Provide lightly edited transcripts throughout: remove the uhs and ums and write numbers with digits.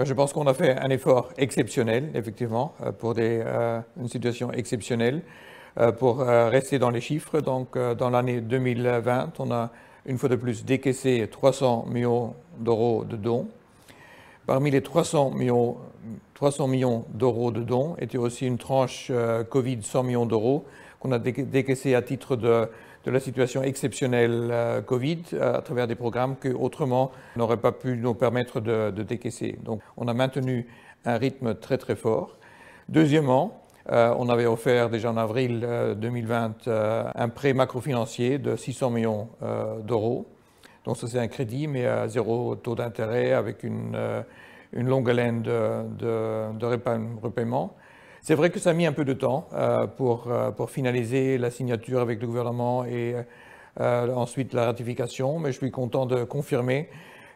Je pense qu'on a fait un effort exceptionnel, effectivement, pour une situation exceptionnelle. Pour rester dans les chiffres, donc dans l'année 2020, on a une fois de plus décaissé 300 millions d'euros de dons. Parmi les 300 millions d'euros de dons était aussi une tranche Covid 100 millions d'euros qu'on a décaissé à titre de la situation exceptionnelle Covid à travers des programmes que autrement n'auraient pas pu nous permettre de décaisser. Donc on a maintenu un rythme très très fort. Deuxièmement, on avait offert déjà en avril 2020 un prêt macrofinancier de 600 millions d'euros. Donc ça c'est un crédit mais à zéro taux d'intérêt avec une longue haleine de repaiement. C'est vrai que ça a mis un peu de temps pour finaliser la signature avec le gouvernement et ensuite la ratification, mais je suis content de confirmer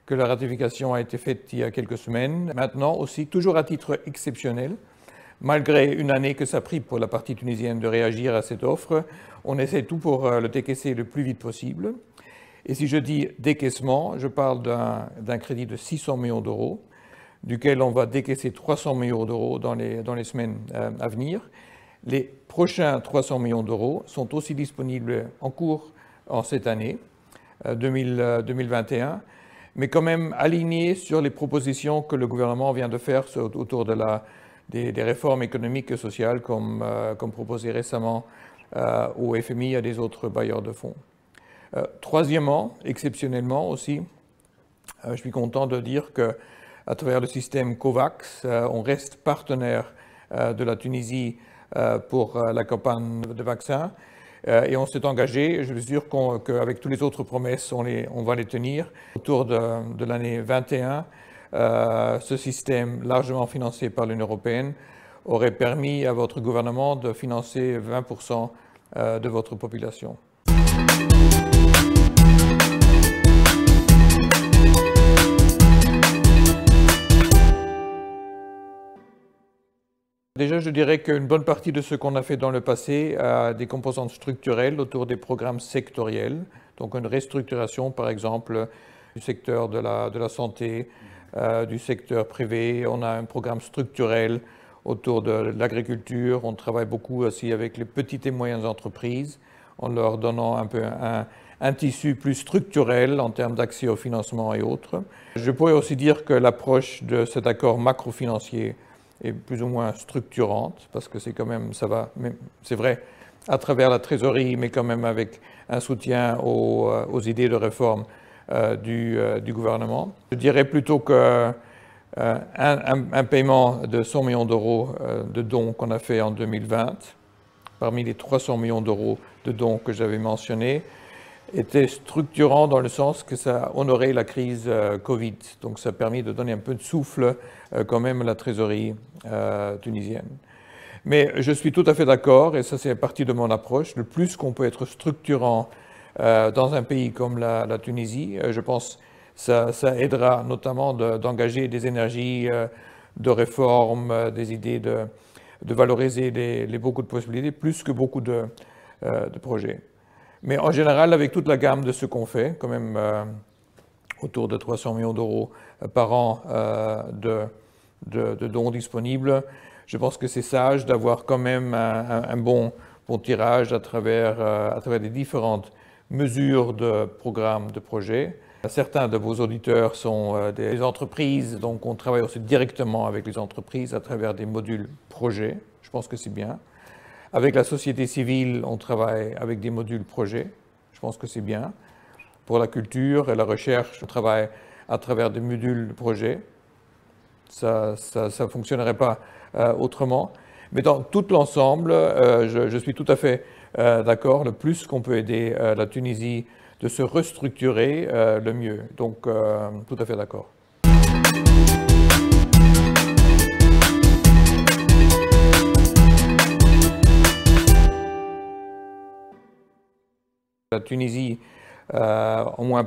que la ratification a été faite il y a quelques semaines. Maintenant aussi, toujours à titre exceptionnel, malgré une année que ça a pris pour la partie tunisienne de réagir à cette offre, on essaie tout pour le décaisser le plus vite possible. Et si je dis décaissement, je parle d'un crédit de 600 millions d'euros, duquel on va décaisser 300 millions d'euros dans les semaines à venir. Les prochains 300 millions d'euros sont aussi disponibles en cours en cette année 2021, mais quand même alignés sur les propositions que le gouvernement vient de faire autour des réformes économiques et sociales comme proposé récemment au FMI et à des autres bailleurs de fonds. Troisièmement, exceptionnellement aussi, je suis content de dire qu'à travers le système COVAX, on reste partenaire de la Tunisie pour la campagne de vaccins et on s'est engagé, je suis sûr qu'avec toutes les autres promesses, on va les tenir. Autour de l'année 2021, ce système largement financé par l'Union européenne aurait permis à votre gouvernement de financer 20% de votre population. Déjà, je dirais qu'une bonne partie de ce qu'on a fait dans le passé a des composantes structurelles autour des programmes sectoriels. Donc une restructuration, par exemple, du secteur de la santé, du secteur privé. On a un programme structurel autour de l'agriculture. On travaille beaucoup aussi avec les petites et moyennes entreprises en leur donnant un peu un tissu plus structurel en termes d'accès au financement et autres. Je pourrais aussi dire que l'approche de cet accord macrofinancier est plus ou moins structurante, parce que c'est quand même, ça va, c'est vrai, à travers la trésorerie, mais quand même avec un soutien aux idées de réforme du gouvernement. Je dirais plutôt qu'un paiement de 100 millions d'euros de dons qu'on a fait en 2020, parmi les 300 millions d'euros de dons que j'avais mentionnés, était structurant dans le sens que ça honorait la crise Covid. Donc ça a permis de donner un peu de souffle quand même à la trésorerie tunisienne. Mais je suis tout à fait d'accord, et ça c'est partie de mon approche, le plus qu'on peut être structurant dans un pays comme la Tunisie, je pense que ça aidera notamment d'engager des énergies de réforme, des idées de valoriser beaucoup de possibilités, plus que beaucoup de projets. Mais en général, avec toute la gamme de ce qu'on fait, quand même autour de 300 millions d'euros par an de dons disponibles, je pense que c'est sage d'avoir quand même un bon tirage à travers les différentes mesures de programmes, de projets. Certains de vos auditeurs sont des entreprises, donc on travaille aussi directement avec les entreprises à travers des modules projets. Je pense que c'est bien. Avec la société civile, on travaille avec des modules projets. Je pense que c'est bien. Pour la culture et la recherche, on travaille à travers des modules projets. Ça ne fonctionnerait pas autrement. Mais dans tout l'ensemble, je suis tout à fait d'accord. Le plus qu'on peut aider la Tunisie de se restructurer, le mieux. Donc, tout à fait d'accord. La Tunisie, au moins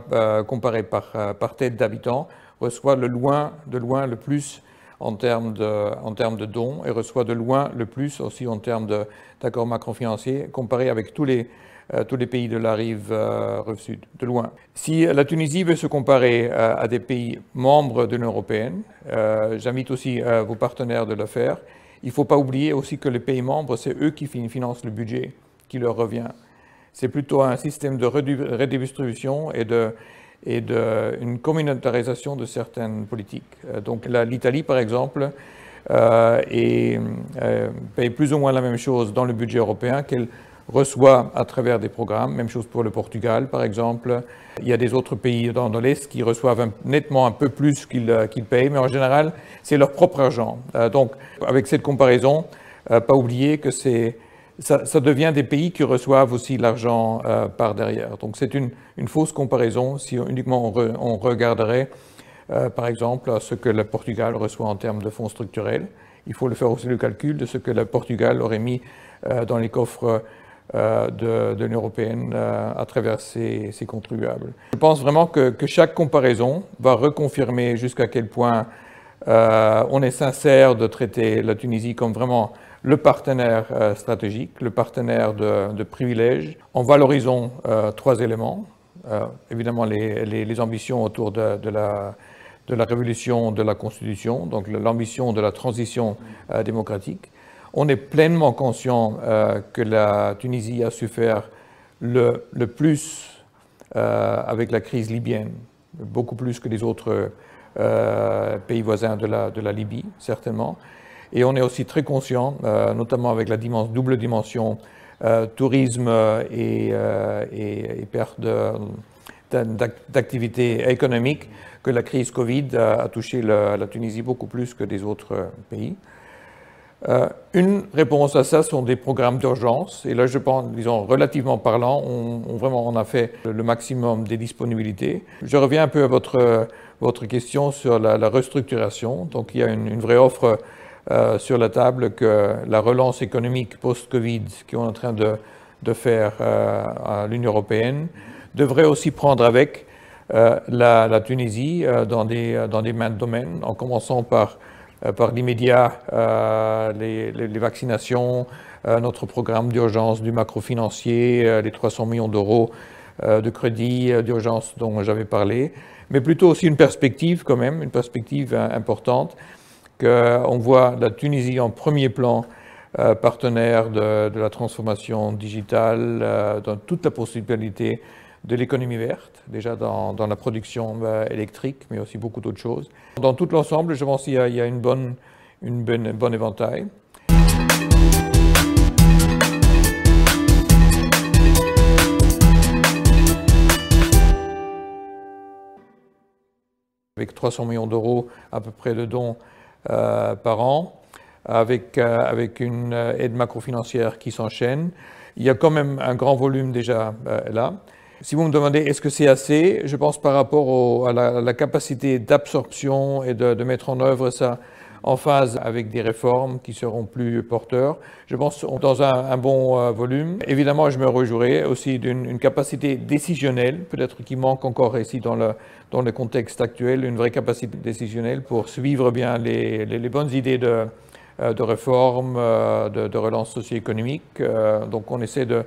comparée par tête d'habitants, reçoit de loin le plus en termes de dons et reçoit de loin le plus aussi en termes d'accords macrofinanciers, comparé avec tous les tous les pays de la rive sud, de loin. Si la Tunisie veut se comparer à des pays membres de l'Union européenne, j'invite aussi vos partenaires de le faire. Il ne faut pas oublier aussi que les pays membres, c'est eux qui financent le budget qui leur revient. C'est plutôt un système de redistribution et une communautarisation de certaines politiques. Donc l'Italie, par exemple, paye plus ou moins la même chose dans le budget européen qu'elle reçoit à travers des programmes. Même chose pour le Portugal, par exemple. Il y a des autres pays dans l'Est qui reçoivent nettement un peu plus qu'ils payent, mais en général, c'est leur propre argent. Donc, avec cette comparaison, pas oublier que ça devient des pays qui reçoivent aussi l'argent par derrière. Donc, c'est une fausse comparaison si uniquement on regarderait, par exemple, ce que le Portugal reçoit en termes de fonds structurels. Il faut le faire aussi le calcul de ce que le Portugal aurait mis dans les coffres de l'Union européenne à travers ses contribuables. Je pense vraiment que chaque comparaison va reconfirmer jusqu'à quel point on est sincère de traiter la Tunisie comme vraiment le partenaire stratégique, le partenaire de privilège, en valorisant trois éléments. Évidemment, les ambitions autour de la révolution de la Constitution, donc l'ambition de la transition démocratique. On est pleinement conscient que la Tunisie a souffert le plus avec la crise libyenne, beaucoup plus que les autres pays voisins de la Libye, certainement. Et on est aussi très conscient, notamment avec la double dimension tourisme et perte d'activité économique, que la crise Covid a touché la Tunisie beaucoup plus que des autres pays. Une réponse à ça sont des programmes d'urgence. Et là, je pense, disons, relativement parlant, on a fait le maximum des disponibilités. Je reviens un peu à votre question sur la restructuration. Donc, il y a une vraie offre sur la table que la relance économique post-Covid qu'on est en train de faire à l'Union européenne devrait aussi prendre avec la Tunisie dans des mains de domaines, en commençant par l'immédiat, les vaccinations, notre programme d'urgence du macrofinancier, les 300 millions d'euros de crédit d'urgence dont j'avais parlé, mais plutôt aussi une perspective quand même, une perspective importante, qu'on voit la Tunisie en premier plan, partenaire de la transformation digitale, dans toute la possibilité de l'économie verte, déjà dans la production électrique, mais aussi beaucoup d'autres choses. Dans tout l'ensemble, je pense qu'il y a une bonne éventail. Avec 300 millions d'euros à peu près de dons par an, avec une aide macrofinancière qui s'enchaîne. Il y a quand même un grand volume déjà là. Si vous me demandez est-ce que c'est assez, je pense par rapport à la capacité d'absorption et de mettre en œuvre ça en phase avec des réformes qui seront plus porteurs, je pense dans un bon volume. Évidemment, je me réjouirais aussi d'une capacité décisionnelle, peut-être qui manque encore ici dans le contexte actuel, une vraie capacité décisionnelle pour suivre bien les bonnes idées de réforme, de relance socio-économique. Donc on essaie de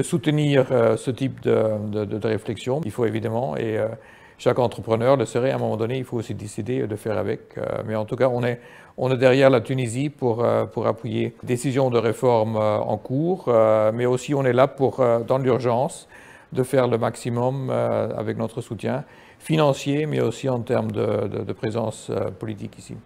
soutenir ce type de réflexion. Il faut évidemment, et chaque entrepreneur le serait à un moment donné, il faut aussi décider de faire avec. Mais en tout cas, on est derrière la Tunisie pour appuyer les décisions de réforme en cours, mais aussi on est là dans l'urgence, de faire le maximum avec notre soutien financier, mais aussi en termes de présence politique ici.